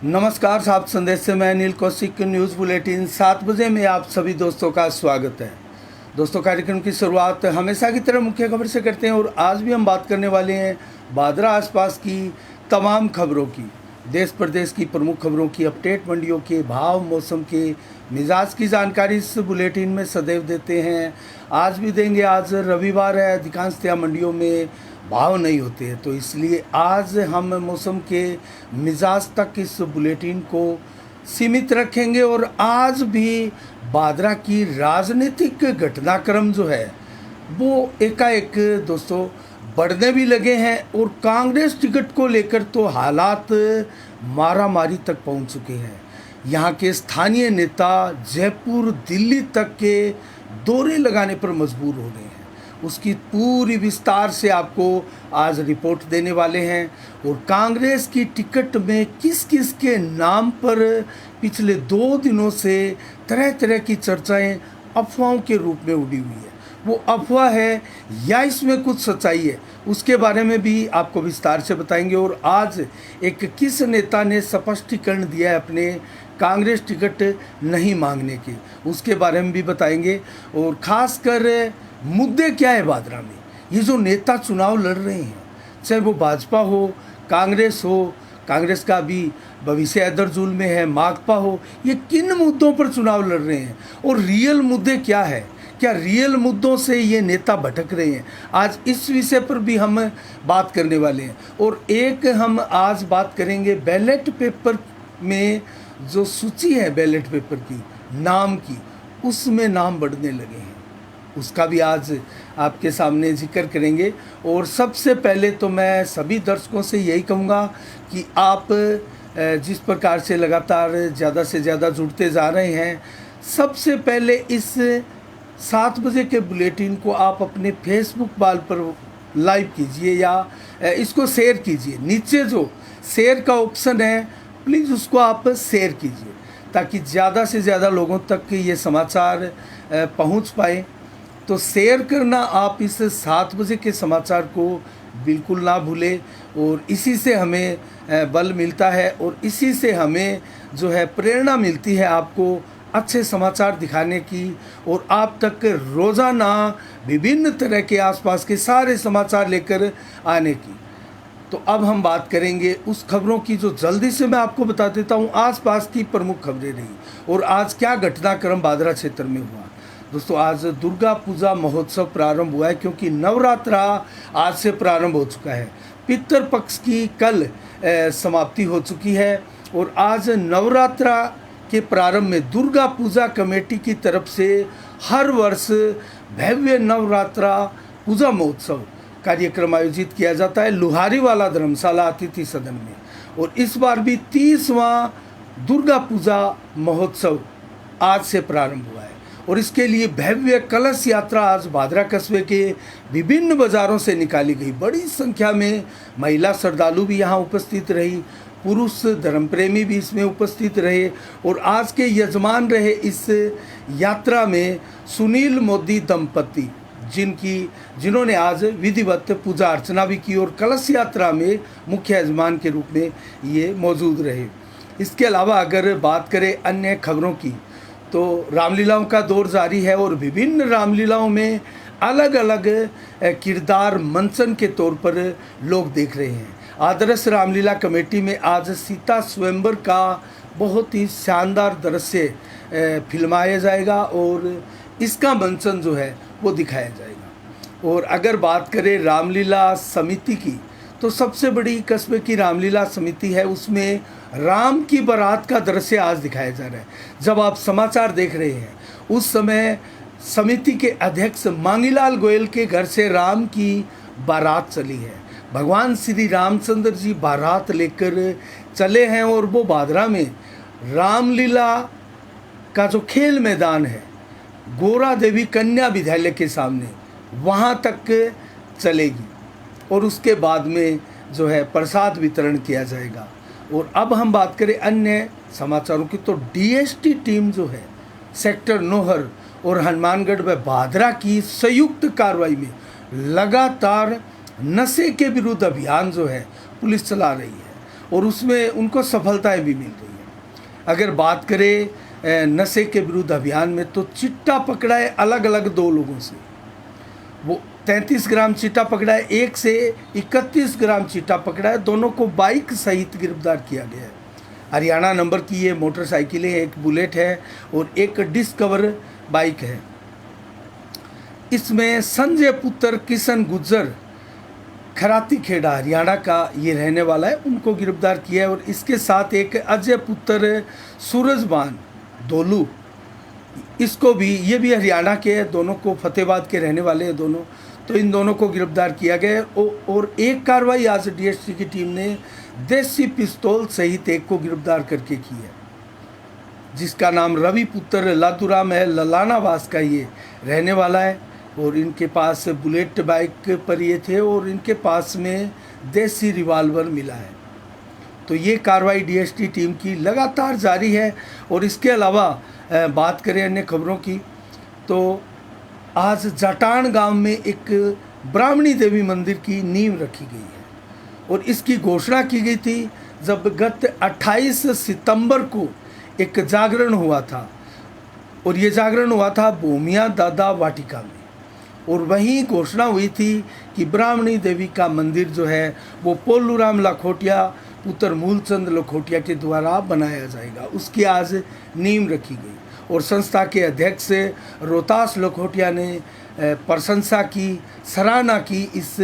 नमस्कार साहब, संदेश से मैं अनिल कौशिक। न्यूज़ बुलेटिन 7 बजे में आप सभी दोस्तों का स्वागत है। दोस्तों, कार्यक्रम की शुरुआत हमेशा की तरह मुख्य खबर से करते हैं और आज भी हम बात करने वाले हैं भादरा आसपास की तमाम खबरों की, देश प्रदेश की प्रमुख खबरों की अपडेट, मंडियों के भाव, मौसम के मिजाज की जानकारी इस बुलेटिन में सदैव देते हैं। आज भी देंगे। आज रविवार है, अधिकांशतः मंडियों में भाव नहीं होते हैं, तो इसलिए आज हम मौसम के मिजाज तक इस बुलेटिन को सीमित रखेंगे। और आज भी भादरा की राजनीतिक घटनाक्रम जो है वो एकाएक दोस्तों बढ़ने भी लगे हैं और कांग्रेस टिकट को लेकर तो हालात मारामारी तक पहुंच चुके हैं। यहाँ के स्थानीय नेता जयपुर दिल्ली तक के दौरे लगाने पर मजबूर हो गए हैं। उसकी पूरी विस्तार से आपको आज रिपोर्ट देने वाले हैं। और कांग्रेस की टिकट में किस किस के नाम पर पिछले 2 दिनों से तरह तरह की चर्चाएं अफवाहों के रूप में उड़ी हुई है, वो अफवाह है या इसमें कुछ सच्चाई है, उसके बारे में भी आपको विस्तार से बताएंगे। और आज एक किस नेता ने स्पष्टीकरण दिया है अपने कांग्रेस टिकट नहीं मांगने के, उसके बारे में भी बताएंगे। और ख़ासकर मुद्दे क्या है भादरा में, ये जो नेता चुनाव लड़ रहे हैं, चाहे वो भाजपा हो, कांग्रेस हो, कांग्रेस का भी भविष्य अदरजूल में है, माकपा हो, ये किन मुद्दों पर चुनाव लड़ रहे हैं और रियल मुद्दे क्या है, क्या रियल मुद्दों से ये नेता भटक रहे हैं, आज इस विषय पर भी हम बात करने वाले हैं। और एक हम आज बात करेंगे बैलेट पेपर में जो सूची है बैलेट पेपर की नाम की, उसमें नाम बढ़ने लगे हैं, उसका भी आज आपके सामने जिक्र करेंगे। और सबसे पहले तो मैं सभी दर्शकों से यही कहूँगा कि आप जिस प्रकार से लगातार ज़्यादा से ज़्यादा जुड़ते जा रहे हैं, सबसे पहले इस 7 बजे के बुलेटिन को आप अपने फेसबुक वाल पर लाइव कीजिए या इसको शेयर कीजिए। नीचे जो शेयर का ऑप्शन है, प्लीज़ उसको आप शेयर कीजिए ताकि ज़्यादा से ज़्यादा लोगों तक ये समाचार पहुंच पाए। तो शेयर करना आप इस 7 बजे के समाचार को बिल्कुल ना भूलें। और इसी से हमें बल मिलता है और इसी से हमें जो है प्रेरणा मिलती है आपको अच्छे समाचार दिखाने की और आप तक रोज़ाना विभिन्न तरह के आसपास के सारे समाचार लेकर आने की। तो अब हम बात करेंगे उस खबरों की जो जल्दी से मैं आपको बता देता हूँ आसपास की प्रमुख खबरें रही और आज क्या घटनाक्रम भादरा क्षेत्र में हुआ। दोस्तों, आज दुर्गा पूजा महोत्सव प्रारंभ हुआ है क्योंकि नवरात्रा आज से प्रारंभ हो चुका है। पितृ पक्ष की कल समाप्ति हो चुकी है और आज नवरात्रा के प्रारंभ में दुर्गा पूजा कमेटी की तरफ से हर वर्ष भव्य नवरात्रा पूजा महोत्सव कार्यक्रम आयोजित किया जाता है लुहारीवाला धर्मशाला अतिथि सदन में। और इस बार भी 30वां दुर्गा पूजा महोत्सव आज से प्रारंभ हुआ है और इसके लिए भव्य कलश यात्रा आज भादरा कस्बे के विभिन्न बाज़ारों से निकाली गई। बड़ी संख्या में महिला श्रद्धालु भी यहाँ उपस्थित रही, पुरुष धर्मप्रेमी भी इसमें उपस्थित रहे। और आज के यजमान रहे इस यात्रा में सुनील मोदी दंपति, जिन्होंने आज विधिवत पूजा अर्चना भी की और कलश यात्रा में मुख्य यजमान के रूप में ये मौजूद रहे। इसके अलावा अगर बात करें अन्य खबरों की तो रामलीलाओं का दौर जारी है और विभिन्न रामलीलाओं में अलग अलग किरदार मंचन के तौर पर लोग देख रहे हैं। आदर्श रामलीला कमेटी में आज सीता स्वयंवर का बहुत ही शानदार दृश्य फिल्माया जाएगा और इसका मंचन जो है वो दिखाया जाएगा। और अगर बात करें रामलीला समिति की तो सबसे बड़ी कस्बे की रामलीला समिति है, उसमें राम की बारात का दृश्य आज दिखाया जा रहा है। जब आप समाचार देख रहे हैं उस समय समिति के अध्यक्ष मांगीलाल गोयल के घर से राम की बारात चली है। भगवान श्री रामचंद्र जी बारात लेकर चले हैं और वो भादरा में रामलीला का जो खेल मैदान है गोरा देवी कन्या विद्यालय के सामने, वहाँ तक चलेगी और उसके बाद में जो है प्रसाद वितरण किया जाएगा। और अब हम बात करें अन्य समाचारों की तो डीएसटी टीम जो है सेक्टर नोहर और हनुमानगढ़ व भादरा की संयुक्त कार्रवाई में लगातार नशे के विरुद्ध अभियान जो है पुलिस चला रही है और उसमें उनको सफलताएं भी मिल रही हैं। अगर बात करें नशे के विरुद्ध अभियान में, तो चिट्टा पकड़ा है अलग अलग 2 लोगों से। वो 33 ग्राम चिट्टा पकड़ा है, एक से 31 ग्राम चिट्टा पकड़ा है। दोनों को बाइक सहित गिरफ्तार किया गया है। हरियाणा नंबर की ये मोटरसाइकिलें, एक बुलेट है और एक डिस्कवर बाइक है। इसमें संजय पुत्र किशन गुज्जर खराती खेड़ा हरियाणा का ये रहने वाला है, उनको गिरफ्तार किया है। और इसके साथ एक अजय पुत्र सूरजबान दोलू, इसको भी, ये भी हरियाणा के हैं, दोनों को फतेहाबाद के रहने वाले हैं दोनों। तो इन दोनों को गिरफ्तार किया गया और एक कार्रवाई आज डीएसटी की टीम ने देसी पिस्तौल सहित एक को गिरफ्तार करके की है, जिसका नाम रवि पुत्र लादूराम है। ललानावास का ये रहने वाला है और इनके पास बुलेट बाइक पर ये थे और इनके पास में देसी रिवाल्वर मिला है। तो ये कार्रवाई डीएसटी टीम की लगातार जारी है। और इसके अलावा बात करें अन्य खबरों की, तो आज जाटान गांव में एक ब्राह्मणी देवी मंदिर की नींव रखी गई है और इसकी घोषणा की गई थी जब गत 28 सितंबर को एक जागरण हुआ था। और ये जागरण हुआ था भूमिया दादा वाटिका में, और वहीं घोषणा हुई थी कि ब्राह्मणी देवी का मंदिर जो है वो पोलूराम लखोटिया पुत्र मूलचंद लखोटिया के द्वारा बनाया जाएगा। उसकी आज नींव रखी गई और संस्था के अध्यक्ष रोहतास लखोटिया ने प्रशंसा की, सराहना की इस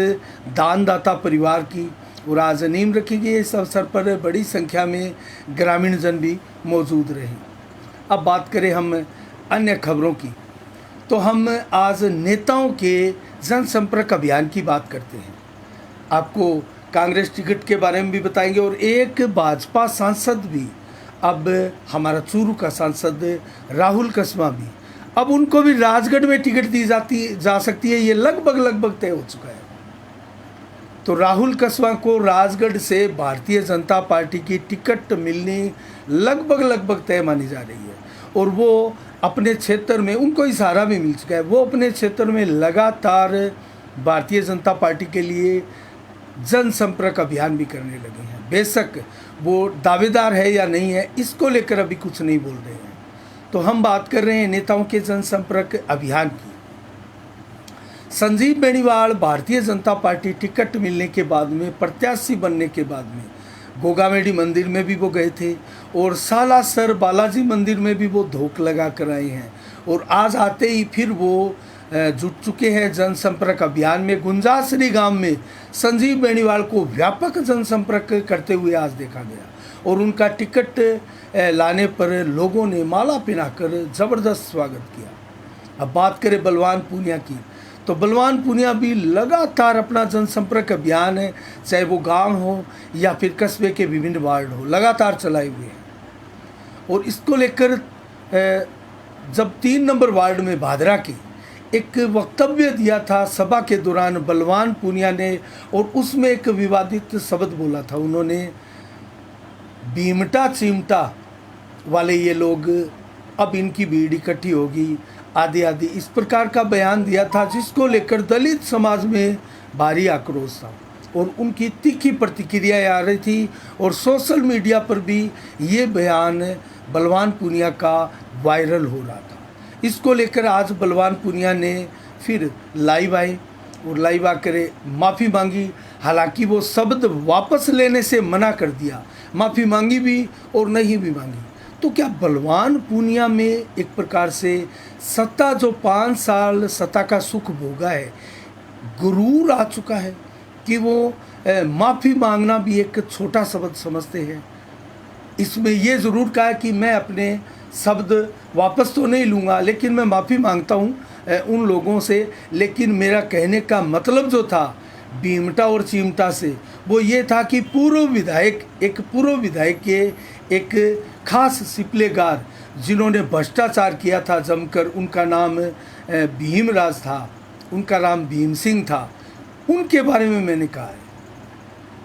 दानदाता परिवार की और आज नींव रखी गई। इस अवसर पर बड़ी संख्या में ग्रामीण जन भी मौजूद रहे। अब बात करें हम अन्य खबरों की, तो हम आज नेताओं के जनसंपर्क अभियान की बात करते हैं। आपको कांग्रेस टिकट के बारे में भी बताएंगे और एक भाजपा सांसद भी, अब हमारा चूरू का सांसद राहुल कसवा भी, अब उनको भी राजगढ़ में टिकट दी जा सकती है। ये लगभग तय हो चुका है। तो राहुल कसवा को राजगढ़ से भारतीय जनता पार्टी की टिकट मिलनी लगभग तय मानी जा रही है और वो अपने क्षेत्र में, उनको इशारा भी मिल चुका है, वो अपने क्षेत्र में लगातार भारतीय जनता पार्टी के लिए जनसंपर्क अभियान भी करने लगे हैं। बेशक वो दावेदार है या नहीं है, इसको लेकर अभी कुछ नहीं बोल रहे हैं। तो हम बात कर रहे हैं नेताओं के जनसंपर्क अभियान की। संजीव बेनीवाल भारतीय जनता पार्टी टिकट मिलने के बाद में, प्रत्याशी बनने के बाद में गोगामेडी मंदिर में भी वो गए थे और सालासर बालाजी मंदिर में भी वो धोख लगा कर आए हैं। और आज आते ही फिर वो जुट चुके हैं जनसंपर्क अभियान में। गुंजासरी गांव में संजीव बेनीवाल को व्यापक जनसंपर्क करते हुए आज देखा गया और उनका टिकट लाने पर लोगों ने माला पहनाकर ज़बरदस्त स्वागत किया। अब बात करें बलवान पूनिया की, तो बलवान पूनिया भी लगातार अपना जनसंपर्क अभियान है, चाहे वो गांव हो या फिर कस्बे के विभिन्न वार्ड हो, लगातार चलाए हुए हैं। और इसको लेकर जब 3 नंबर वार्ड में भादरा के एक वक्तव्य दिया था सभा के दौरान बलवान पूनिया ने, और उसमें एक विवादित शब्द बोला था उन्होंने, भीमटा चिमटा वाले ये लोग, अब इनकी भीड़ इकट्ठी होगी आदि आदि, इस प्रकार का बयान दिया था, जिसको लेकर दलित समाज में भारी आक्रोश था और उनकी तीखी प्रतिक्रियाएं आ रही थी और सोशल मीडिया पर भी ये बयान बलवान पूनिया का वायरल हो रहा था। इसको लेकर आज बलवान पूनिया ने फिर लाइव आए और लाइव आकर माफ़ी मांगी। हालांकि वो शब्द वापस लेने से मना कर दिया, माफ़ी मांगी भी और नहीं भी मांगी। तो क्या बलवान पूनिया में एक प्रकार से सत्ता, जो 5 साल सत्ता का सुख भोगा है, गुरूर आ चुका है कि वो माफ़ी मांगना भी एक छोटा शब्द समझते हैं। इसमें ये ज़रूर कहा कि मैं अपने शब्द वापस तो नहीं लूँगा, लेकिन मैं माफ़ी मांगता हूँ उन लोगों से। लेकिन मेरा कहने का मतलब जो था भीमटा और चिमटा से, वो ये था कि पूर्व विधायक के एक खास सिपलेगार जिन्होंने भ्रष्टाचार किया था जमकर, उनका नाम भीमराज था, उनका नाम भीम सिंह था, उनके बारे में मैंने कहा है।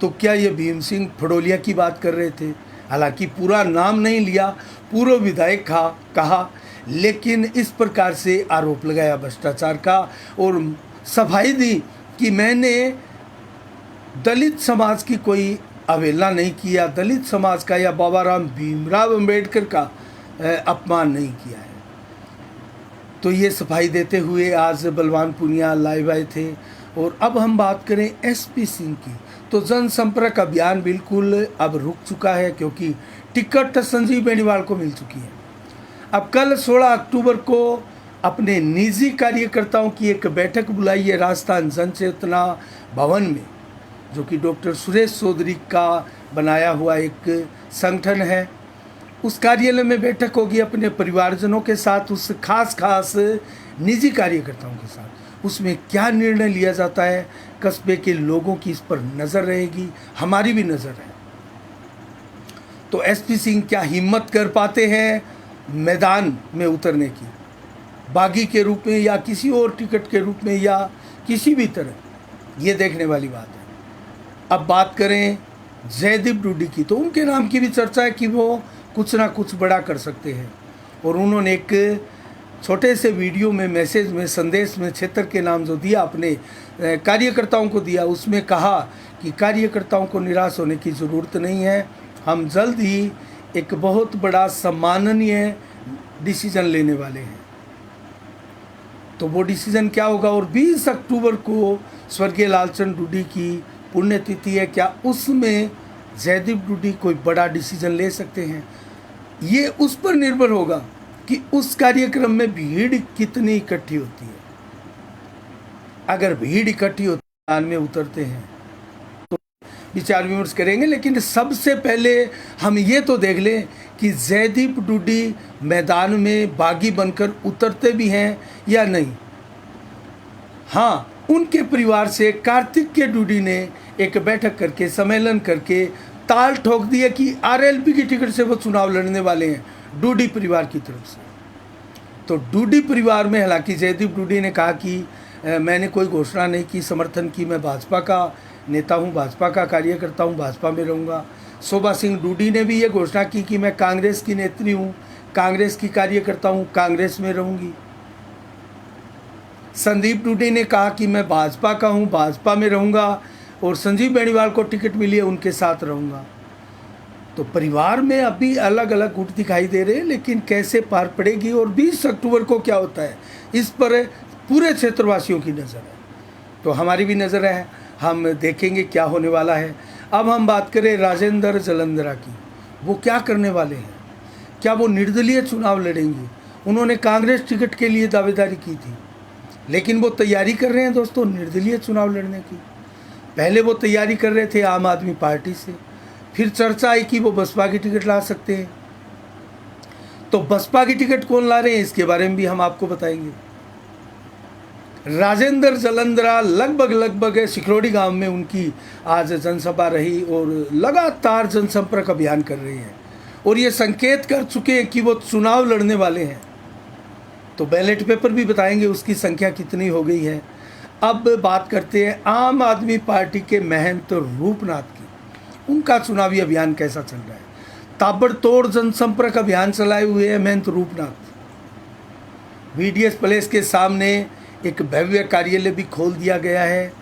तो क्या ये भीम सिंह फड़ोलिया की बात कर रहे थे? हालांकि पूरा नाम नहीं लिया, पूर्व विधायक कहा, लेकिन इस प्रकार से आरोप लगाया भ्रष्टाचार का और सफाई दी कि मैंने दलित समाज की कोई अवहेलना नहीं किया, दलित समाज का या बाबा राम भीमराव अंबेडकर का अपमान नहीं किया है। तो ये सफाई देते हुए आज बलवान पुनिया लाइव आए थे। और अब हम बात करें एसपी सिंह की, तो जनसंपर्क अभियान बिल्कुल अब रुक चुका है, क्योंकि टिकट संजीव बेनीवाल को मिल चुकी है। अब कल 16 अक्टूबर को अपने निजी कार्यकर्ताओं की एक बैठक बुलाई है राजस्थान जनचेतना भवन में, जो कि डॉक्टर सुरेश चौधरी का बनाया हुआ एक संगठन है। उस कार्यालय में बैठक होगी अपने परिवारजनों के साथ, उस खास निजी कार्यकर्ताओं के साथ। उसमें क्या निर्णय लिया जाता है, कस्बे के लोगों की इस पर नज़र रहेगी, हमारी भी नज़र है। तो एसपी सिंह क्या हिम्मत कर पाते हैं मैदान में उतरने की, बागी के रूप में या किसी और टिकट के रूप में या किसी भी तरह, ये देखने वाली बात है। अब बात करें जयदीप डूडी की, तो उनके नाम की भी चर्चा है कि वो कुछ ना कुछ बड़ा कर सकते हैं। और उन्होंने एक छोटे से वीडियो में, मैसेज में, संदेश में क्षेत्र के नाम जो दिया, अपने कार्यकर्ताओं को दिया, उसमें कहा कि कार्यकर्ताओं को निराश होने की ज़रूरत नहीं है, हम जल्द ही एक बहुत बड़ा सम्माननीय डिसीजन लेने वाले हैं। तो वो डिसीजन क्या होगा? और 20 अक्टूबर को स्वर्गीय लालचंद डूडी की पुण्यतिथि है, क्या उसमें जयदीप डूडी कोई बड़ा डिसीजन ले सकते हैं? ये उस पर निर्भर होगा कि उस कार्यक्रम में भीड़ कितनी इकट्ठी होती है। अगर भीड़ इकट्ठी होती है, मैदान में उतरते हैं, तो विचार विमर्श करेंगे। लेकिन सबसे पहले हम ये तो देख लें कि जयदीप डूडी मैदान में बागी बनकर उतरते भी हैं या नहीं। हाँ, उनके परिवार से कार्तिकेय डूडी ने एक बैठक करके, सम्मेलन करके ताल ठोक दिया कि आरएलपी की टिकट से वो चुनाव लड़ने वाले हैं, डूडी परिवार की तरफ से। तो डूडी परिवार में, हालांकि जयदीप डूडी ने कहा कि मैंने कोई घोषणा नहीं की, समर्थन की, मैं भाजपा का नेता हूं, भाजपा का कार्यकर्ता हूं, भाजपा में रहूंगा। शोभा सिंह डूडी ने भी ये घोषणा की कि मैं कांग्रेस की नेत्री हूं, कांग्रेस की कार्यकर्ता हूं, कांग्रेस में रहूंगी। संदीप डूडी ने कहा कि मैं भाजपा का हूं, भाजपा में रहूंगा, और संजीव बेनीवाल को टिकट मिली है, उनके साथ रहूंगा। तो परिवार में अभी अलग अलग गुट दिखाई दे रहे हैं, लेकिन कैसे पार पड़ेगी और 20 अक्टूबर को क्या होता है, इस पर पूरे क्षेत्रवासियों की नज़र है। तो हमारी भी नज़र है, हम देखेंगे क्या होने वाला है। अब हम बात करें राजेंद्र जलंधरा की, वो क्या करने वाले हैं? क्या वो निर्दलीय चुनाव लड़ेंगे? उन्होंने कांग्रेस टिकट के लिए दावेदारी की थी, लेकिन वो तैयारी कर रहे हैं दोस्तों निर्दलीय चुनाव लड़ने की। पहले वो तैयारी कर रहे थे आम आदमी पार्टी से, फिर चर्चा आई कि वो बसपा की टिकट ला सकते हैं। तो बसपा की टिकट कौन ला रहे हैं, इसके बारे में भी हम आपको बताएंगे। राजेंद्र जलंधरा लगभग सिखरोडी गांव में उनकी आज जनसभा रही और लगातार जनसंपर्क अभियान कर रहे हैं, और ये संकेत कर चुके हैं कि वो चुनाव लड़ने वाले हैं। तो बैलेट पेपर भी बताएंगे उसकी संख्या कितनी हो गई है। अब बात करते हैं आम आदमी पार्टी के महंत रूपनाथ की, उनका चुनावी अभियान कैसा चल रहा है। ताबड़तोड़ जनसंपर्क अभियान चलाए हुए हैं महंत रूपनाथ। VDS प्लेस के सामने एक भव्य कार्यालय भी खोल दिया गया है।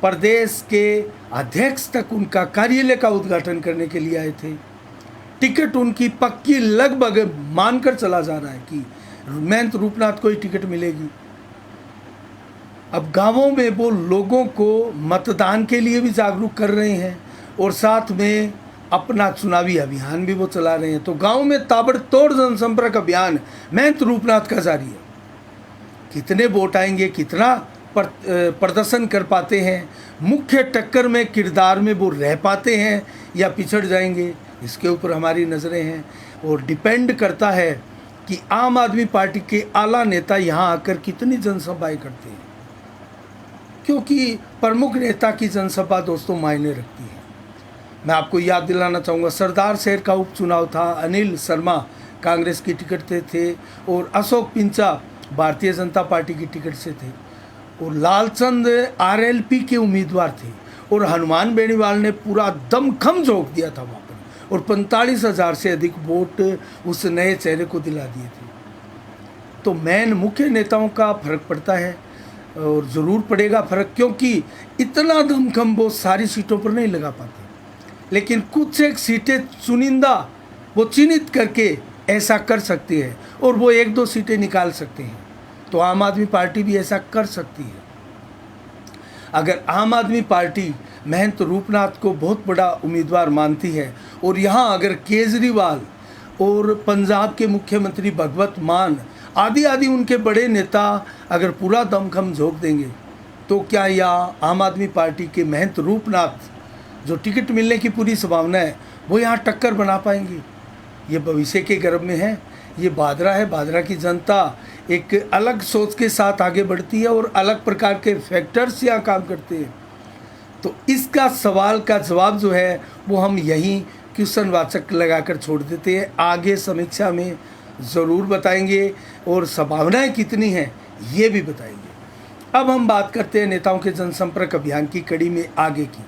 प्रदेश के अध्यक्ष तक उनका कार्यालय का उद्घाटन करने के लिए आए थे। टिकट उनकी पक्की लगभग मानकर चला जा रहा है कि महंत रूपनाथ को ही टिकट मिलेगी। अब गांवों में वो लोगों को मतदान के लिए भी जागरूक कर रहे हैं और साथ में अपना चुनावी अभियान भी वो चला रहे हैं। तो गांव में ताबड़तोड़ जनसंपर्क अभियान महंत रूपनाथ का जारी है। कितने वोट आएंगे, कितना प्रदर्शन कर पाते हैं, मुख्य टक्कर में किरदार में वो रह पाते हैं या पिछड़ जाएंगे, इसके ऊपर हमारी नज़रें हैं। और डिपेंड करता है कि आम आदमी पार्टी के आला नेता यहाँ आकर कितनी जनसभाएं करते हैं, क्योंकि प्रमुख नेता की जनसभा दोस्तों मायने रखती है। मैं आपको याद दिलाना चाहूँगा, सरदार शहर का उपचुनाव था, अनिल शर्मा कांग्रेस की टिकट से थे और अशोक पिंचा भारतीय जनता पार्टी की टिकट से थे, और लालचंद आरएलपी के उम्मीदवार थे, और हनुमान बेनीवाल ने पूरा दमखम झोंक दिया था वहाँ पर, और 45,000 से अधिक वोट उस नए चेहरे को दिला दिए थे। तो मेन मुख्य नेताओं का फर्क पड़ता है, और ज़रूर पड़ेगा फ़र्क, क्योंकि इतना दमखम वो सारी सीटों पर नहीं लगा पाते। लेकिन कुछ एक सीटें चुनिंदा वो चिन्हित करके ऐसा कर सकती है और वो 1-2 सीटें निकाल सकते हैं। तो आम आदमी पार्टी भी ऐसा कर सकती है। अगर आम आदमी पार्टी महंत रूपनाथ को बहुत बड़ा उम्मीदवार मानती है और यहाँ अगर केजरीवाल और पंजाब के मुख्यमंत्री भगवत मान आदि उनके बड़े नेता अगर पूरा दमखम झोंक देंगे, तो क्या यहाँ आम आदमी पार्टी के महंत रूपनाथ जो टिकट मिलने की पूरी संभावना है वो यहाँ टक्कर बना पाएंगे? ये भविष्य के गर्भ में है। ये भादरा है। भादरा की जनता एक अलग सोच के साथ आगे बढ़ती है और अलग प्रकार के फैक्टर्स यहाँ काम करते हैं। तो इसका सवाल का जवाब जो है वो हम यहीं क्वेश्चन वाचक लगाकर छोड़ देते हैं। आगे समीक्षा में ज़रूर बताएंगे और संभावनाएं कितनी हैं ये भी बताएंगे। अब हम बात करते हैं नेताओं के जनसंपर्क अभियान की कड़ी में आगे की।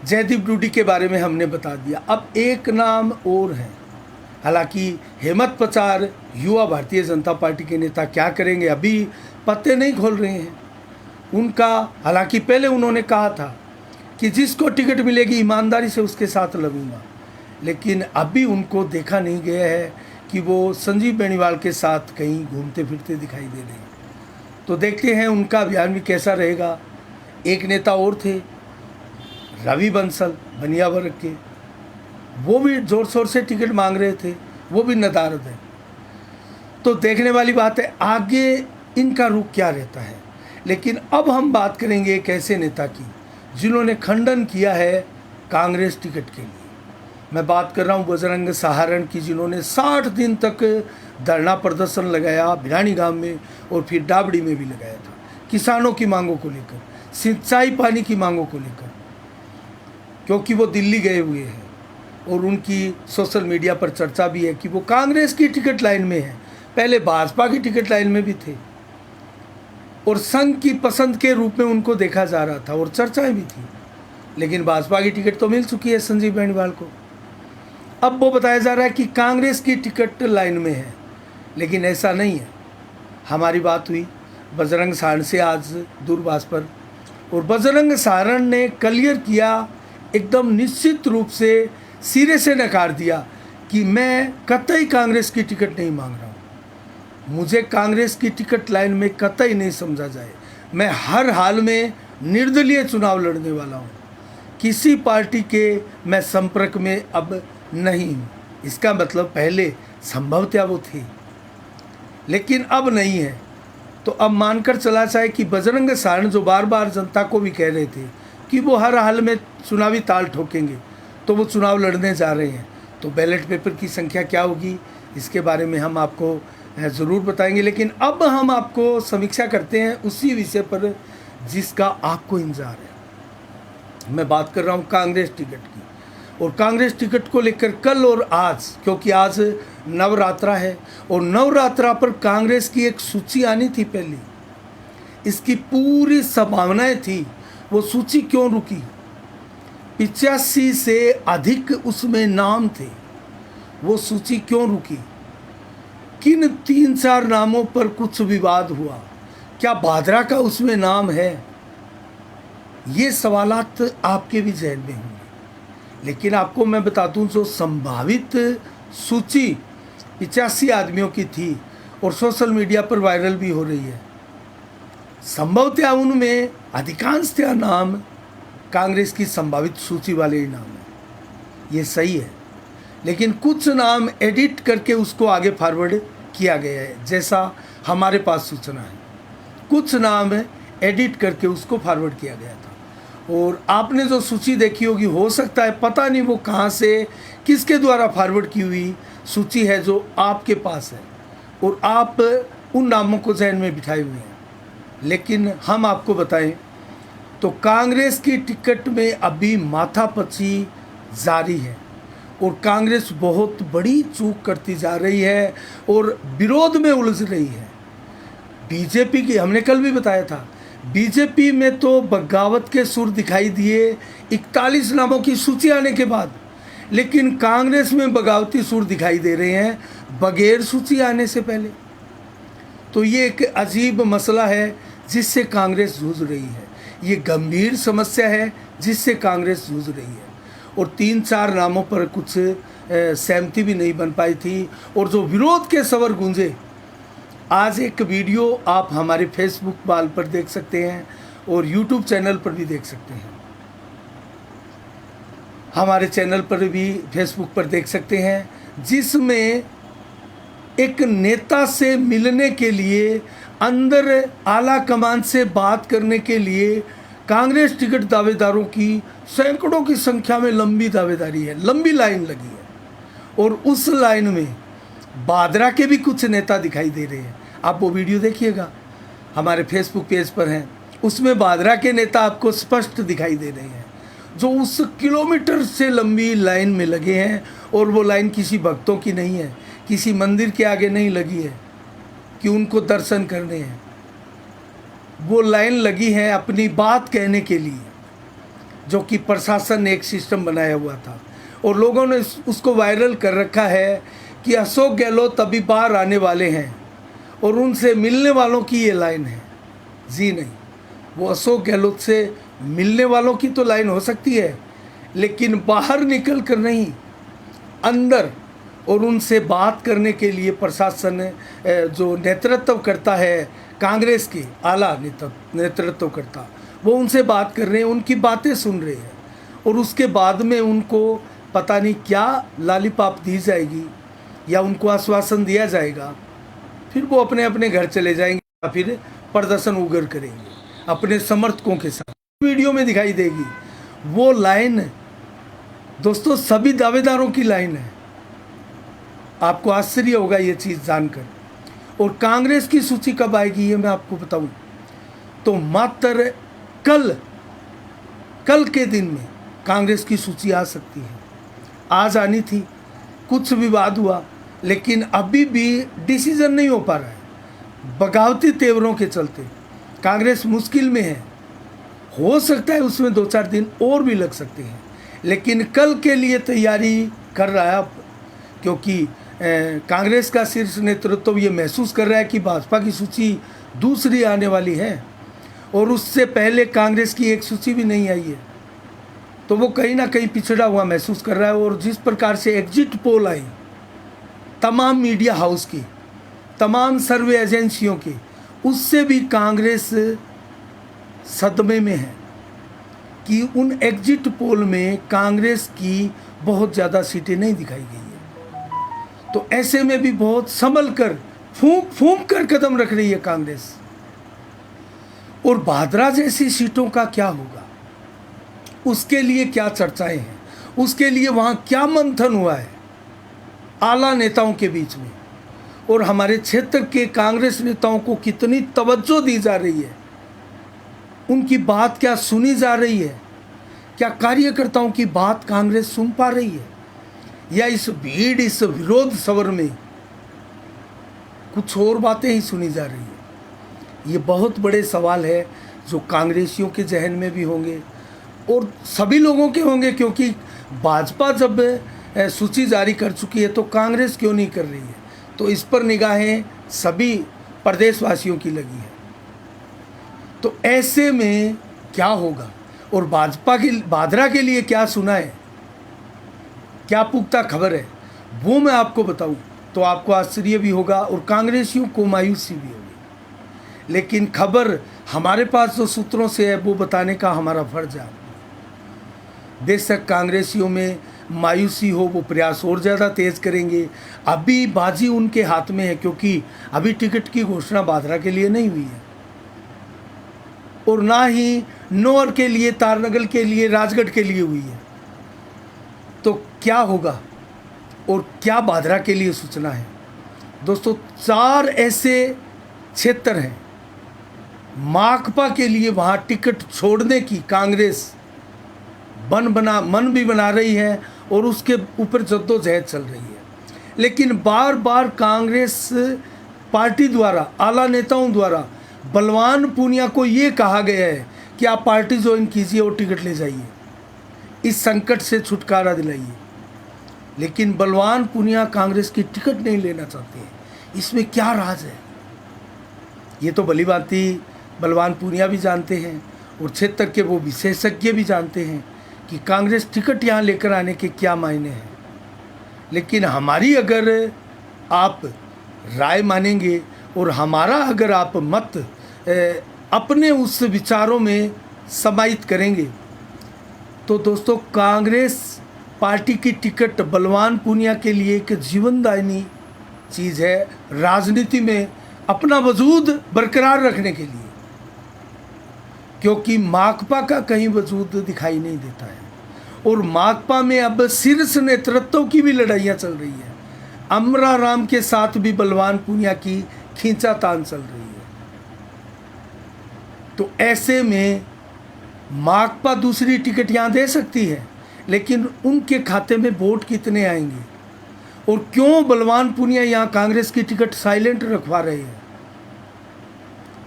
जयदीप डूडी के बारे में हमने बता दिया। अब एक नाम और है। हालांकि हेमंत पचार युवा भारतीय जनता पार्टी के नेता क्या करेंगे अभी पत्ते नहीं खोल रहे हैं उनका। हालांकि पहले उन्होंने कहा था कि जिसको टिकट मिलेगी ईमानदारी से उसके साथ लगूंगा, लेकिन अभी उनको देखा नहीं गया है कि वो संजीव बेनीवाल के साथ कहीं घूमते फिरते दिखाई दे रहे हैं। तो देखते हैं उनका अभियान भी कैसा रहेगा। एक नेता और थे रवि बंसल बनिया वर्ग के, वो भी ज़ोर शोर से टिकट मांग रहे थे, वो भी नदारद है। तो देखने वाली बात है आगे इनका रुख क्या रहता है। लेकिन अब हम बात करेंगे एक ऐसे नेता की जिन्होंने खंडन किया है कांग्रेस टिकट के लिए। मैं बात कर रहा हूँ बजरंग सहारण की, जिन्होंने 60 दिन तक धरना प्रदर्शन लगाया भिरानी गांव में और फिर डाबड़ी में भी लगाया था, किसानों की मांगों को लेकर, सिंचाई पानी की मांगों को लेकर, क्योंकि वो दिल्ली गए हुए हैं और उनकी सोशल मीडिया पर चर्चा भी है कि वो कांग्रेस की टिकट लाइन में है। पहले भाजपा की टिकट लाइन में भी थे और संघ की पसंद के रूप में उनको देखा जा रहा था और चर्चाएं भी थी। लेकिन भाजपा की टिकट तो मिल चुकी है संजीव बेनीवाल को। अब वो बताया जा रहा है कि कांग्रेस की टिकट लाइन में है, लेकिन ऐसा नहीं है। हमारी बात हुई बजरंग सहारण से आज दूरभाष पर और बजरंग सहारण ने क्लियर किया, एकदम निश्चित रूप से सिरे से नकार दिया कि मैं कतई कांग्रेस की टिकट नहीं मांग रहा हूँ। मुझे कांग्रेस की टिकट लाइन में कतई नहीं समझा जाए। मैं हर हाल में निर्दलीय चुनाव लड़ने वाला हूँ। किसी पार्टी के मैं संपर्क में अब नहीं हूँ। इसका मतलब पहले संभवतः वो थे, लेकिन अब नहीं है। तो अब मानकर चला जाए कि बजरंग सहारण जो बार बार जनता को भी कह रहे थे कि वो हर हाल में चुनावी ताल ठोकेंगे, तो वो चुनाव लड़ने जा रहे हैं। तो बैलेट पेपर की संख्या क्या होगी इसके बारे में हम आपको ज़रूर बताएंगे। लेकिन अब हम आपको समीक्षा करते हैं उसी विषय पर जिसका आपको इंतजार है। मैं बात कर रहा हूँ कांग्रेस टिकट की। और कांग्रेस टिकट को लेकर कल और आज, क्योंकि आज नवरात्रा है और नवरात्रा पर कांग्रेस की एक सूची आनी थी पहले, इसकी पूरी संभावनाएं थी। वो सूची क्यों रुकी? 85 से अधिक उसमें नाम थे। वो सूची क्यों रुकी? किन 3-4 नामों पर कुछ विवाद हुआ? क्या भादरा का उसमें नाम है? ये सवालात आपके भी जहन में होंगे। लेकिन आपको मैं बता दूं, जो संभावित सूची 85 आदमियों की थी और सोशल मीडिया पर वायरल भी हो रही है, संभवतः उनमें अधिकांशतः नाम कांग्रेस की संभावित सूची वाले ही नाम है। ये सही है, लेकिन कुछ नाम एडिट करके उसको आगे फॉरवर्ड किया गया है, जैसा हमारे पास सूचना है। कुछ नाम एडिट करके उसको फॉरवर्ड किया गया था। और आपने जो सूची देखी होगी, हो सकता है पता नहीं वो कहाँ से किसके द्वारा फॉरवर्ड की हुई सूची है जो आपके पास है और आप उन नामों को जहन में बिठाए हुए हैं। लेकिन हम आपको बताएं तो कांग्रेस की टिकट में अभी माथापच्ची जारी है और कांग्रेस बहुत बड़ी चूक करती जा रही है और विरोध में उलझ रही है। बीजेपी की हमने कल भी बताया था, बीजेपी में तो बगावत के सुर दिखाई दिए 41 नामों की सूची आने के बाद, लेकिन कांग्रेस में बगावती सुर दिखाई दे रहे हैं बगैर सूची आने से पहले। तो ये एक अजीब मसला है जिससे कांग्रेस जूझ रही है। ये गंभीर समस्या है जिससे कांग्रेस जूझ रही है। और 3-4 नामों पर कुछ सहमति भी नहीं बन पाई थी और जो विरोध के स्वर गूंजे, आज एक वीडियो आप हमारे फेसबुक वाल पर देख सकते हैं और यूट्यूब चैनल पर भी देख सकते हैं। हमारे चैनल पर भी फेसबुक पर देख सकते हैं, जिसमें एक नेता से मिलने के लिए, अंदर आला कमान से बात करने के लिए कांग्रेस टिकट दावेदारों की सैकड़ों की संख्या में लंबी दावेदारी है, लंबी लाइन लगी है। और उस लाइन में बादरा के भी कुछ नेता दिखाई दे रहे हैं। आप वो वीडियो देखिएगा, हमारे फेसबुक पेज पर हैं। उसमें बादरा के नेता आपको स्पष्ट दिखाई दे रहे हैं, जो उस किलोमीटर से लंबी लाइन में लगे हैं। और वो लाइन किसी भक्तों की नहीं है, किसी मंदिर के आगे नहीं लगी है कि उनको दर्शन करने हैं। वो लाइन लगी है अपनी बात कहने के लिए, जो कि प्रशासन ने एक सिस्टम बनाया हुआ था और लोगों ने उसको वायरल कर रखा है कि अशोक गहलोत अभी बाहर आने वाले हैं और उनसे मिलने वालों की ये लाइन है। जी नहीं, वो अशोक गहलोत से मिलने वालों की तो लाइन हो सकती है, लेकिन बाहर निकल कर नहीं, अंदर और उनसे बात करने के लिए प्रशासन जो नेतृत्व करता है, कांग्रेस के आला नेतृत्व करता, वो उनसे बात कर रहे हैं, उनकी बातें सुन रहे हैं। और उसके बाद में उनको पता नहीं क्या लालीपाप दी जाएगी या उनको आश्वासन दिया जाएगा, फिर वो अपने अपने घर चले जाएंगे या फिर प्रदर्शन उग्र करेंगे अपने समर्थकों के साथ। वीडियो में दिखाई देगी वो लाइन, दोस्तों सभी दावेदारों की लाइन है। आपको आश्चर्य होगा ये चीज़ जानकर। और कांग्रेस की सूची कब आएगी ये मैं आपको बताऊं तो मात्र कल के दिन में कांग्रेस की सूची आ सकती है। आज आनी थी, कुछ विवाद हुआ, लेकिन अभी भी डिसीजन नहीं हो पा रहा है। बगावती तेवरों के चलते कांग्रेस मुश्किल में है। हो सकता है उसमें 2-4 दिन और भी लग सकते हैं, लेकिन कल के लिए तैयारी कर रहा है अब, क्योंकि कांग्रेस का शीर्ष नेतृत्व ये महसूस कर रहा है कि भाजपा की सूची दूसरी आने वाली है और उससे पहले कांग्रेस की एक सूची भी नहीं आई है, तो वो कहीं ना कहीं पिछड़ा हुआ महसूस कर रहा है। और जिस प्रकार से एग्जिट पोल आई तमाम मीडिया हाउस की, तमाम सर्वे एजेंसियों की, उससे भी कांग्रेस सदमे में है कि उन एग्जिट पोल में कांग्रेस की बहुत ज़्यादा सीटें नहीं दिखाई गई है। तो ऐसे में भी बहुत संभल कर, फूंक कर कदम रख रही है कांग्रेस। और भादरा जैसी सीटों का क्या होगा, उसके लिए क्या चर्चाएं हैं, उसके लिए वहाँ क्या मंथन हुआ है आला नेताओं के बीच में, और हमारे क्षेत्र के कांग्रेस नेताओं को कितनी तवज्जो दी जा रही है, उनकी बात क्या सुनी जा रही है, क्या कार्यकर्ताओं की बात कांग्रेस सुन पा रही है, या इस भीड़, इस विरोध सवर में कुछ और बातें ही सुनी जा रही है। ये बहुत बड़े सवाल है जो कांग्रेसियों के जहन में भी होंगे और सभी लोगों के होंगे, क्योंकि भाजपा जब सूची जारी कर चुकी है तो कांग्रेस क्यों नहीं कर रही है। तो इस पर निगाहें सभी प्रदेशवासियों की लगी है। तो ऐसे में क्या होगा और भाजपा की भादरा के लिए क्या सुना है, क्या पुख्ता खबर है, वो मैं आपको बताऊं तो आपको आश्चर्य भी होगा और कांग्रेसियों को मायूसी भी होगी। लेकिन खबर हमारे पास जो सूत्रों से है वो बताने का हमारा फर्ज है। बेशक कांग्रेसियों में मायूसी हो, वो प्रयास और ज़्यादा तेज़ करेंगे। अभी बाजी उनके हाथ में है, क्योंकि अभी टिकट की घोषणा भादरा के लिए नहीं हुई है और ना ही नौर के लिए, तारनगल के लिए, राजगढ़ के लिए हुई है। तो क्या होगा और क्या भादरा के लिए सूचना है। दोस्तों 4 ऐसे क्षेत्र हैं माकपा के लिए, वहाँ टिकट छोड़ने की कांग्रेस मन भी बना रही है और उसके ऊपर जद्दोजहद चल रही है। लेकिन बार बार कांग्रेस पार्टी द्वारा, आला नेताओं द्वारा बलवान पूनिया को ये कहा गया है कि आप पार्टी ज्वाइन कीजिए और टिकट ले जाइए, इस संकट से छुटकारा दिलाइए। लेकिन बलवान पूनिया कांग्रेस की टिकट नहीं लेना चाहते हैं। इसमें क्या राज है, ये तो भली भांति बलवान पूनिया भी जानते हैं और क्षेत्र के वो विशेषज्ञ भी जानते हैं कि कांग्रेस टिकट यहाँ लेकर आने के क्या मायने हैं। लेकिन हमारी अगर आप राय मानेंगे और हमारा अगर आप मत अपने उस विचारों में समाहित करेंगे तो दोस्तों कांग्रेस पार्टी की टिकट बलवान पूनिया के लिए एक जीवनदायिनी चीज़ है राजनीति में अपना वजूद बरकरार रखने के लिए, क्योंकि माकपा का कहीं वजूद दिखाई नहीं देता है और माकपा में अब शीर्ष नेतृत्व की भी लड़ाइयाँ चल रही है। अमरा राम के साथ भी बलवान पूनिया की खींचातान चल रही है। तो ऐसे में माकपा दूसरी टिकट यहाँ दे सकती है, लेकिन उनके खाते में वोट कितने आएंगे और क्यों बलवान पूनिया यहाँ कांग्रेस की टिकट साइलेंट रखवा रहे हैं।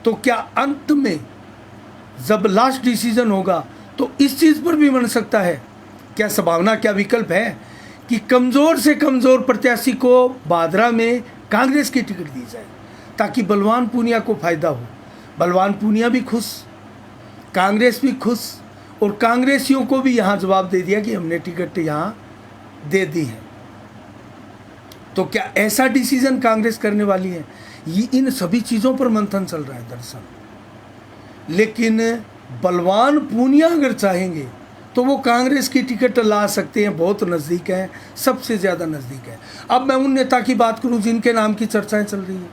तो क्या अंत में जब लास्ट डिसीजन होगा तो इस चीज़ पर भी बन सकता है, क्या संभावना, क्या विकल्प है कि कमज़ोर से कमज़ोर प्रत्याशी को भादरा में कांग्रेस की टिकट दी जाए ताकि बलवान पूनिया को फायदा हो। बलवान पूनिया भी खुश, कांग्रेस भी खुश और कांग्रेसियों को भी यहाँ जवाब दे दिया कि हमने टिकट यहाँ दे दी है। तो क्या ऐसा डिसीजन कांग्रेस करने वाली है? ये इन सभी चीज़ों पर मंथन चल रहा है दरअसल। लेकिन बलवान पूनिया अगर चाहेंगे तो वो कांग्रेस की टिकट ला सकते हैं, बहुत नज़दीक है, सबसे ज़्यादा नज़दीक है। अब मैं उन नेता की बात करूं जिनके नाम की चर्चाएं चल रही हैं,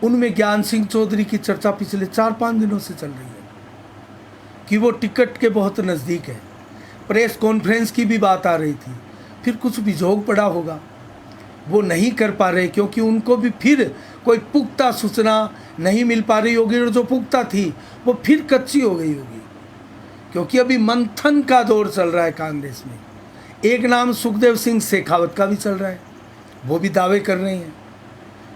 उनमें ज्ञान सिंह चौधरी की चर्चा पिछले 4-5 दिनों से चल रही है कि वो टिकट के बहुत नज़दीक है। प्रेस कॉन्फ्रेंस की भी बात आ रही थी, फिर कुछ विजोग पड़ा होगा, वो नहीं कर पा रहे क्योंकि उनको भी फिर कोई पुख्ता सूचना नहीं मिल पा रही होगी और जो पुख्ता थी वो फिर कच्ची हो गई होगी, क्योंकि अभी मंथन का दौर चल रहा है कांग्रेस में। एक नाम सुखदेव सिंह शेखावत का भी चल रहा है, वो भी दावे कर रहे हैं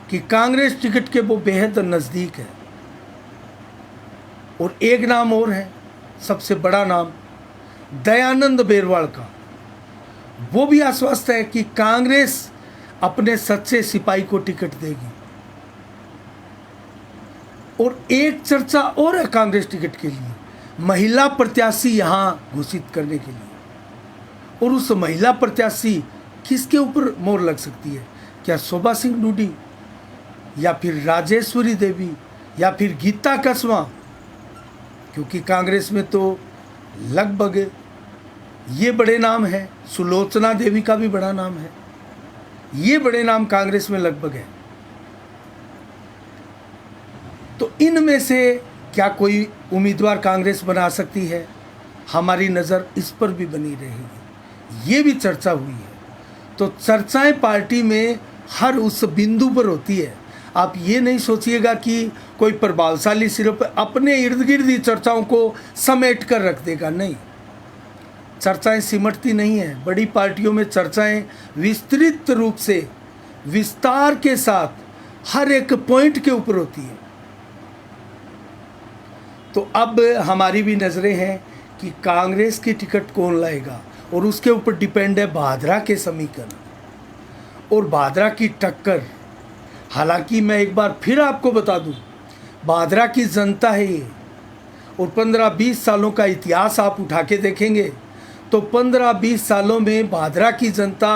कि कांग्रेस टिकट के वो बेहद नज़दीक है। और एक नाम और है, सबसे बड़ा नाम दयानंद बेरवाल का, वो भी आश्वस्त है कि कांग्रेस अपने सच्चे सिपाही को टिकट देगी। और एक चर्चा और है कांग्रेस टिकट के लिए, महिला प्रत्याशी यहाँ घोषित करने के लिए। और उस महिला प्रत्याशी किसके ऊपर मोहर लग सकती है? क्या शोभा सिंह डूडी या फिर राजेश्वरी देवी या फिर गीता कसवा? क्योंकि कांग्रेस में तो लगभग ये बड़े नाम हैं, सुलोचना देवी का भी बड़ा नाम है, ये बड़े नाम कांग्रेस में लगभग है। तो इनमें से क्या कोई उम्मीदवार कांग्रेस बना सकती है? हमारी नज़र इस पर भी बनी रहेगी। ये भी चर्चा हुई है। तो चर्चाएं पार्टी में हर उस बिंदु पर होती है। आप ये नहीं सोचिएगा कि कोई प्रभावशाली सिर्फ अपने इर्द गिर्द ही चर्चाओं को समेट कर रख देगा, नहीं। चर्चाएं सिमटती नहीं है। बड़ी पार्टियों में चर्चाएं विस्तृत रूप से विस्तार के साथ हर एक पॉइंट के ऊपर होती है। तो अब हमारी भी नज़रें हैं कि कांग्रेस की टिकट कौन लाएगा और उसके ऊपर डिपेंड है भादरा के समीकरण और भादरा की टक्कर। हालांकि मैं एक बार फिर आपको बता दूं, भादरा की जनता है ये, और 15-20 सालों का इतिहास आप उठा के देखेंगे तो 15-20 सालों में भादरा की जनता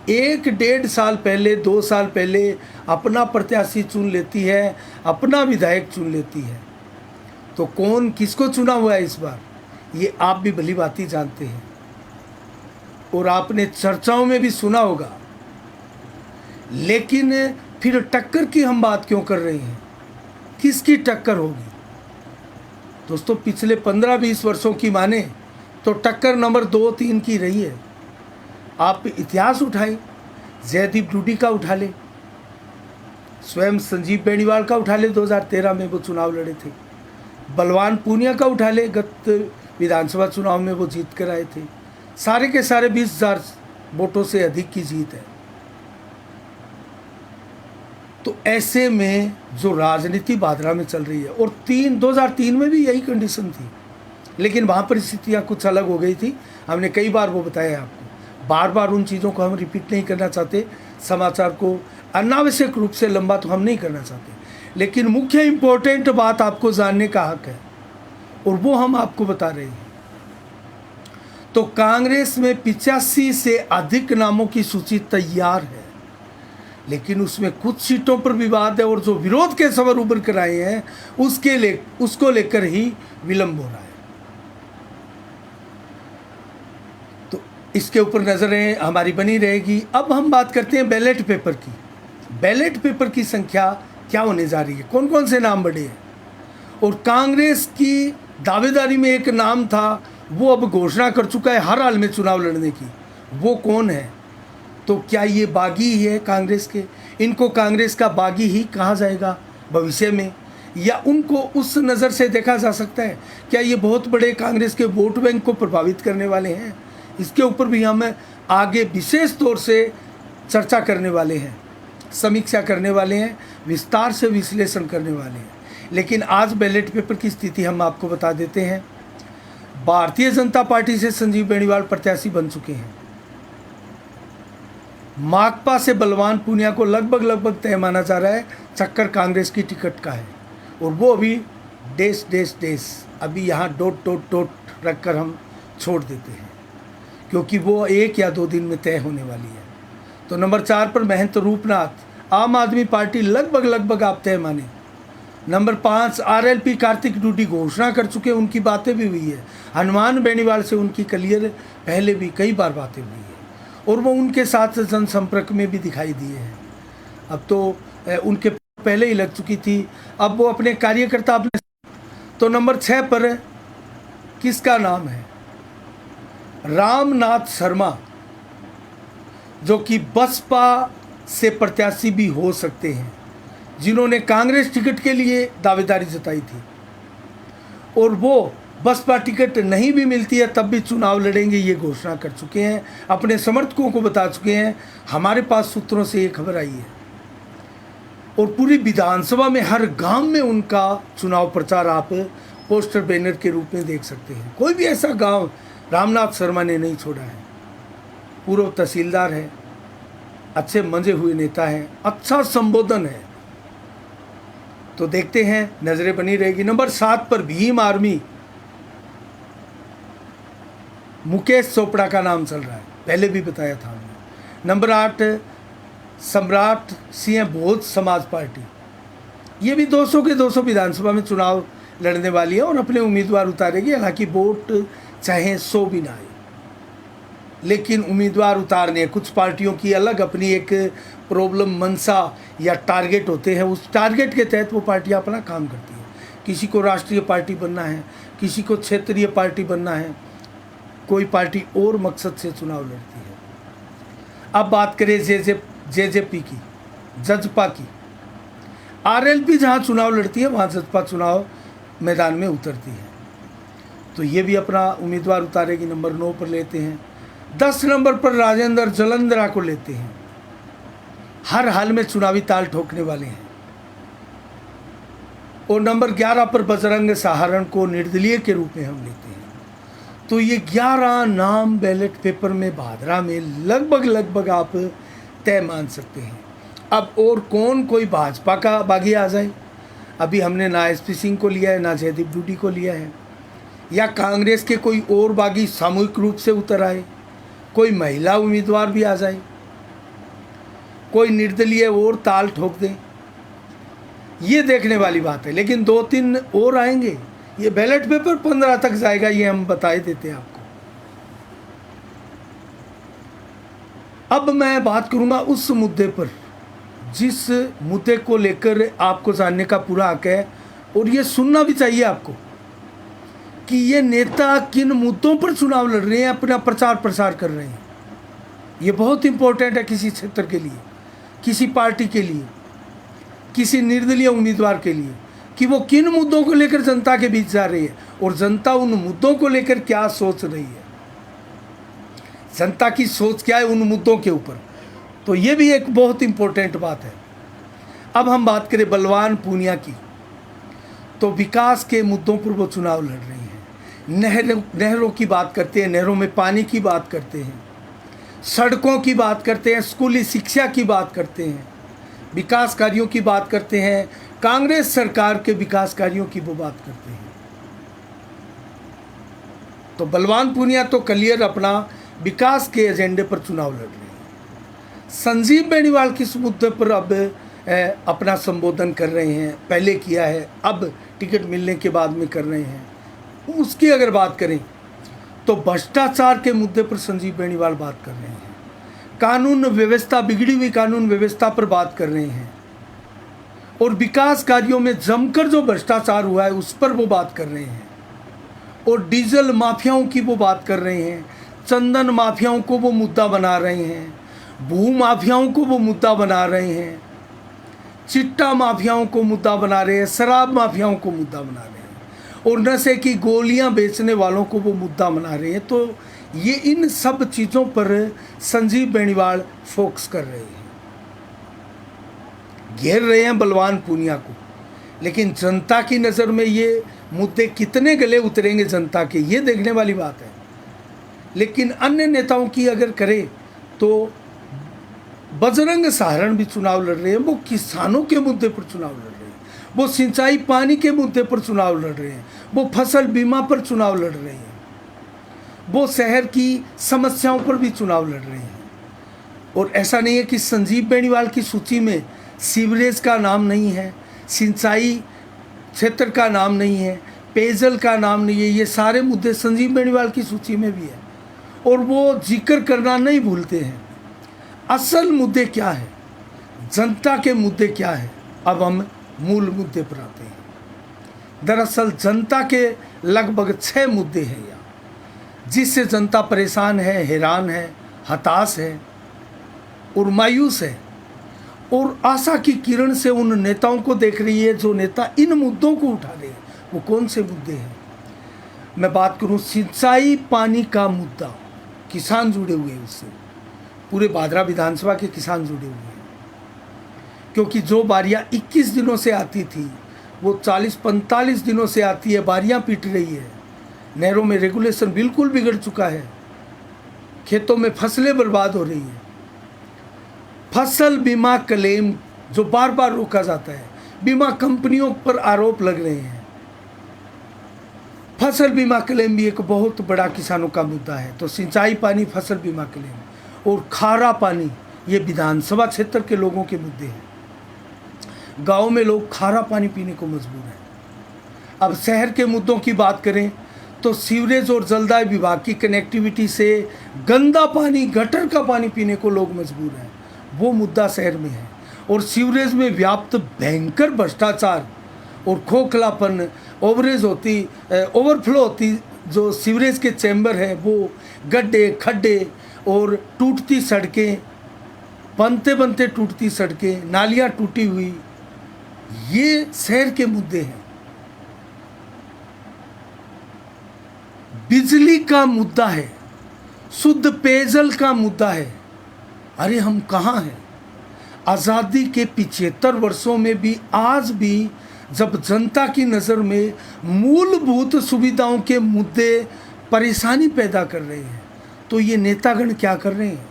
1-1.5 साल पहले, 2 साल पहले अपना प्रत्याशी चुन लेती है, अपना विधायक चुन लेती है। तो कौन किसको चुना हुआ है इस बार, ये आप भी भली भांति जानते हैं और आपने चर्चाओं में भी सुना होगा। लेकिन फिर टक्कर की हम बात क्यों कर रहे हैं? किसकी टक्कर होगी? दोस्तों, पिछले 15-20 वर्षों की माने तो टक्कर नंबर 2-3 की रही है। आप इतिहास उठाएं, जयदीप डूडी का उठा ले, स्वयं संजीव बेनीवाल का उठा ले, 2013 में वो चुनाव लड़े थे। बलवान पूनिया का उठा ले, गत विधानसभा चुनाव में वो जीत कर आए थे। सारे के सारे 20,000 वोटों से अधिक की जीत है। तो ऐसे में जो राजनीति भादरा में चल रही है, और 2003 में भी यही कंडीशन थी, लेकिन वहाँ परिस्थितियाँ कुछ अलग हो गई थी। हमने कई बार वो बताया आपको, बार बार उन चीज़ों को हम रिपीट नहीं करना चाहते। समाचार को अनावश्यक रूप से लंबा तो हम नहीं करना चाहते, लेकिन मुख्य इम्पोर्टेंट बात आपको जानने का हक है, और वो हम आपको बता रहे हैं। तो कांग्रेस में 85 से अधिक नामों की सूची तैयार है, लेकिन उसमें कुछ सीटों पर विवाद है और जो विरोध के सवाल उभर कर आए हैं उसको लेकर ही विलंब हो रहा है। तो इसके ऊपर नजरें हमारी बनी रहेगी। अब हम बात करते हैं बैलेट पेपर की। बैलेट पेपर की संख्या क्या होने जा रही है, कौन कौन से नाम बढ़े हैं, और कांग्रेस की दावेदारी में एक नाम था, वो अब घोषणा कर चुका है हर हाल में चुनाव लड़ने की। वो कौन है? तो क्या ये बागी ही है कांग्रेस के? इनको कांग्रेस का बागी ही कहा जाएगा भविष्य में, या उनको उस नज़र से देखा जा सकता है? क्या ये बहुत बड़े कांग्रेस के वोट बैंक को प्रभावित करने वाले हैं? इसके ऊपर भी हम आगे विशेष तौर से चर्चा करने वाले हैं, समीक्षा करने वाले हैं, विस्तार से विश्लेषण करने वाले हैं। लेकिन आज बैलेट पेपर की स्थिति हम आपको बता देते हैं। भारतीय जनता पार्टी से संजीव बेनीवाल प्रत्याशी बन चुके हैं। माकपा से बलवान पूनिया को लगभग तय माना जा रहा है चक्कर कांग्रेस की टिकट का है, और वो अभी डेस अभी यहाँ डॉट रखकर हम छोड़ देते हैं, क्योंकि वो 1 या 2 दिन में तय होने वाली है। तो नंबर 4 पर महंत रूपनाथ, आम आदमी पार्टी लगभग आप तय माने। नंबर 5 आरएलपी कार्तिक डूडी घोषणा कर चुके, उनकी बातें भी हुई है। हनुमान बेनीवाल से उनकी क्लियर पहले भी कई बार बातें हुई है, और वो उनके साथ जनसंपर्क में भी दिखाई दिए हैं। अब तो उनके पहले ही लग चुकी थी, अब वो अपने कार्यकर्ता अपने। तो नंबर 6 पर किसका नाम है? रामनाथ शर्मा, जो कि बसपा से प्रत्याशी भी हो सकते हैं, जिन्होंने कांग्रेस टिकट के लिए दावेदारी जताई थी, और वो बसपा टिकट नहीं भी मिलती है तब भी चुनाव लड़ेंगे, ये घोषणा कर चुके हैं, अपने समर्थकों को बता चुके हैं। हमारे पास सूत्रों से ये खबर आई है, और पूरी विधानसभा में हर गांव में उनका चुनाव प्रचार आप पोस्टर बैनर के रूप में देख सकते हैं। कोई भी ऐसा गांव रामनाथ शर्मा ने नहीं छोड़ा है। पूर्व तहसीलदार है, अच्छे मंजे हुए नेता हैं, अच्छा संबोधन है। तो देखते हैं, नजरें बनी रहेगी। नंबर 7 पर भीम आर्मी मुकेश चोपड़ा का नाम चल रहा है, पहले भी बताया था हमने। नंबर 8 सम्राट सिंह भोज समाज पार्टी, ये भी 200 के 200 विधानसभा में चुनाव लड़ने वाली है और अपने उम्मीदवार उतारेगी। हालांकि वोट चाहे 100 भी ना आए, लेकिन उम्मीदवार उतारने, कुछ पार्टियों की अलग अपनी एक प्रॉब्लम, मंशा या टारगेट होते हैं, उस टारगेट के तहत वो पार्टियां अपना काम करती हैं। किसी को राष्ट्रीय पार्टी बनना है, किसी को क्षेत्रीय पार्टी बनना है, कोई पार्टी और मकसद से चुनाव लड़ती है। अब बात करें जेजेपी की, जजपा की। आरएलपी जहां चुनाव लड़ती है वहां जजपा चुनाव मैदान में उतरती है, तो ये भी अपना उम्मीदवार उतारेगी। नंबर 9 पर लेते हैं। 10 नंबर पर राजेंद्र जलंधरा को लेते हैं, हर हाल में चुनावी ताल ठोकने वाले हैं। और नंबर 11 पर बजरंग सहारण को निर्दलीय के रूप में हम लेते हैं। तो ये 11 नाम बैलेट पेपर में भादरा में लगभग आप तय मान सकते हैं। अब और कौन कोई भाजपा का बागी आ जाए, अभी हमने ना एसपी सिंह को लिया है, ना जयदीप डूडी को लिया है, या कांग्रेस के कोई और बागी सामूहिक रूप से उतर आए, कोई महिला उम्मीदवार भी आ जाए, कोई निर्दलीय और ताल ठोक दे, ये देखने वाली बात है। लेकिन 2-3 और आएंगे, ये बैलेट पेपर 15 तक जाएगा, ये हम बताए देते हैं आपको। अब मैं बात करूंगा उस मुद्दे पर जिस मुद्दे को लेकर आपको जानने का पूरा हक है, और ये सुनना भी चाहिए आपको कि ये नेता किन मुद्दों पर चुनाव लड़ रहे हैं, अपना प्रचार प्रसार कर रहे हैं। ये बहुत इंपॉर्टेंट है किसी क्षेत्र के लिए, किसी पार्टी के लिए, किसी निर्दलीय उम्मीदवार के लिए, कि वो किन मुद्दों को लेकर जनता के बीच जा रही है और जनता उन मुद्दों को लेकर क्या सोच रही है, जनता की सोच क्या है उन मुद्दों के ऊपर। तो ये भी एक बहुत इंपॉर्टेंट बात है। अब हम बात करें बलवान पूनिया की, तो विकास के मुद्दों पर वो चुनाव लड़ रही हैं। नहरों की बात करते हैं, नहरों में पानी की बात करते हैं, सड़कों की बात करते हैं, स्कूली शिक्षा की बात करते हैं, विकास कार्यों की बात करते हैं, कांग्रेस सरकार के विकास कार्यों की वो बात करते हैं। तो बलवान पूनिया तो क्लियर अपना विकास के एजेंडे पर चुनाव लड़ रहे हैं। संजीव बेनीवाल किस मुद्दे पर अब अपना संबोधन कर रहे हैं, पहले किया है, अब टिकट मिलने के बाद में कर रहे हैं, उसकी अगर बात करें तो भ्रष्टाचार के मुद्दे पर संजीव बेनीवाल बात कर रहे हैं, कानून व्यवस्था, बिगड़ी हुई कानून व्यवस्था पर बात कर रहे हैं, और विकास कार्यों में जमकर जो भ्रष्टाचार हुआ है उस पर वो बात कर रहे हैं, और डीजल माफियाओं की वो बात कर रहे हैं, चंदन माफियाओं को वो मुद्दा बना रहे हैं, भू माफियाओं को वो मुद्दा बना रहे हैं, चिट्टा माफियाओं को मुद्दा बना रहे हैं, शराब माफियाओं को मुद्दा बना रहे हैं, और नशे की गोलियां बेचने वालों को वो मुद्दा बना रहे हैं। तो ये इन सब चीज़ों पर संजीव बेनीवाल फोकस कर रहे हैं, घेर रहे हैं बलवान पूनिया को। लेकिन जनता की नज़र में ये मुद्दे कितने गले उतरेंगे जनता के, ये देखने वाली बात है। लेकिन अन्य नेताओं की अगर करें तो बजरंग सहारण भी चुनाव लड़ रहे हैं, वो किसानों के मुद्दे पर चुनाव लड़ रहे हैं, वो सिंचाई पानी के मुद्दे पर चुनाव लड़ रहे हैं, वो फसल बीमा पर चुनाव लड़ रहे हैं, वो शहर की समस्याओं पर भी चुनाव लड़ रहे हैं। और ऐसा नहीं है कि संजीव बेनीवाल की सूची में सीवरेज का नाम नहीं है, सिंचाई क्षेत्र का नाम नहीं है, पेयजल का नाम नहीं है, ये सारे मुद्दे संजीव बेनीवाल की सूची में भी है, और वो जिक्र करना नहीं भूलते हैं। असल मुद्दे क्या है, जनता के मुद्दे क्या है, अब हम मूल मुद्दे पर आते हैं। दरअसल जनता के लगभग 6 मुद्दे हैं यहाँ, जिससे जनता परेशान है, हैरान है, हताश है और मायूस है, और आशा की किरण से उन नेताओं को देख रही है जो नेता इन मुद्दों को उठा रहे हैं। वो कौन से मुद्दे हैं? मैं बात करूं सिंचाई पानी का मुद्दा, किसान जुड़े हुए हैं उससे, पूरे भादरा विधानसभा के किसान जुड़े हुए हैं, क्योंकि जो बारियां 21 दिनों से आती थी वो 40-45 दिनों से आती है, बारियां पीट रही है, नहरों में रेगुलेशन बिल्कुल बिगड़ चुका है, खेतों में फसलें बर्बाद हो रही हैं। फसल बीमा क्लेम जो बार बार रोका जाता है, बीमा कंपनियों पर आरोप लग रहे हैं। फसल बीमा क्लेम भी एक बहुत बड़ा किसानों का मुद्दा है। तो सिंचाई पानी, फसल बीमा क्लेम और खारा पानी, ये विधानसभा क्षेत्र के लोगों के मुद्दे हैं। गांव में लोग खारा पानी पीने को मजबूर हैं। अब शहर के मुद्दों की बात करें तो सीवरेज और जलदाय विभाग की कनेक्टिविटी से गंदा पानी, गटर का पानी पीने को लोग मजबूर हैं, वो मुद्दा शहर में है। और सीवरेज में व्याप्त भयंकर भ्रष्टाचार और खोखलापन, ओवरफ्लो होती जो सीवरेज के चैम्बर है, वो गड्ढे खड्डे और टूटती सड़कें, बनते बनते टूटती सड़कें, नालियाँ टूटी हुई, ये शहर के मुद्दे हैं। बिजली का मुद्दा है, शुद्ध पेयजल का मुद्दा है। अरे हम कहाँ हैं? आज़ादी के 75 वर्षों में भी आज भी जब जनता की नज़र में मूलभूत सुविधाओं के मुद्दे परेशानी पैदा कर रहे हैं, तो ये नेतागण क्या कर रहे हैं?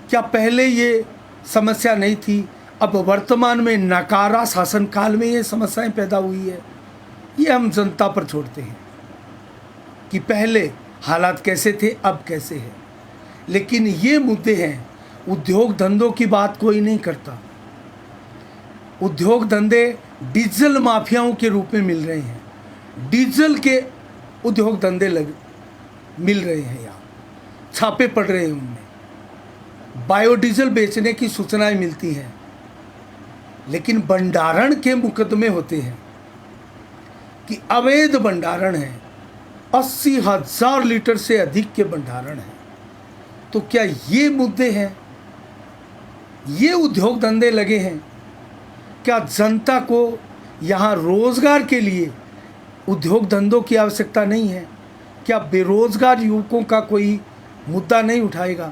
क्या पहले ये समस्या नहीं थी? अब वर्तमान में नकारा शासनकाल में ये समस्याएं पैदा हुई है। ये हम जनता पर छोड़ते हैं कि पहले हालात कैसे थे, अब कैसे हैं। लेकिन ये मुद्दे हैं। उद्योग धंधों की बात कोई नहीं करता। उद्योग धंधे डीजल माफियाओं के रूप में मिल रहे हैं। डीजल के उद्योग धंधे मिल रहे हैं, यहाँ छापे पड़ रहे हैं उनमें। बायोडीजल बेचने की सूचनाएं मिलती हैं, लेकिन भंडारण के मुकदमे होते हैं कि अवैध भंडारण है, 80,000 लीटर से अधिक के भंडारण है। तो क्या ये मुद्दे हैं? ये उद्योग धंधे लगे हैं? क्या जनता को यहाँ रोजगार के लिए उद्योग धंधों की आवश्यकता नहीं है? क्या बेरोजगार युवकों का कोई मुद्दा नहीं उठाएगा?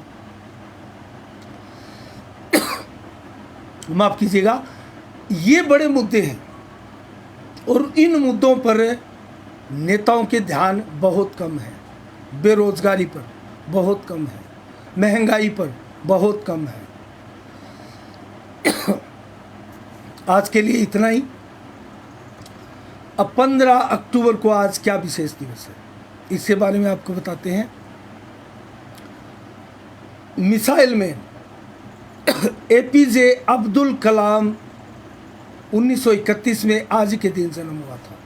माफ कीजिएगा, ये बड़े मुद्दे हैं और इन मुद्दों पर नेताओं के ध्यान बहुत कम है। बेरोजगारी पर बहुत कम है, महंगाई पर बहुत कम है। आज के लिए इतना ही। अब 15 अक्टूबर को आज क्या विशेष दिवस है? इसके बारे में आपको बताते हैं। Missile man APJ Abdul Kalam 1931 में आज के दिन जन्म हुआ था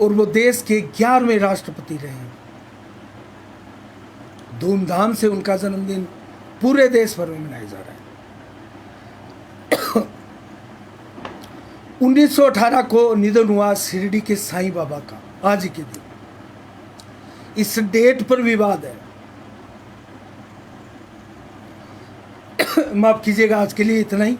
और वो देश के 11वें राष्ट्रपति रहे हैं। धूमधाम से उनका जन्मदिन पूरे देश भर में मनाया जा रहा है। 1918 को निधन हुआ शिरडी के साईं बाबा का आज के दिन। इस डेट पर विवाद है। माफ कीजिएगा, आज के लिए इतना ही।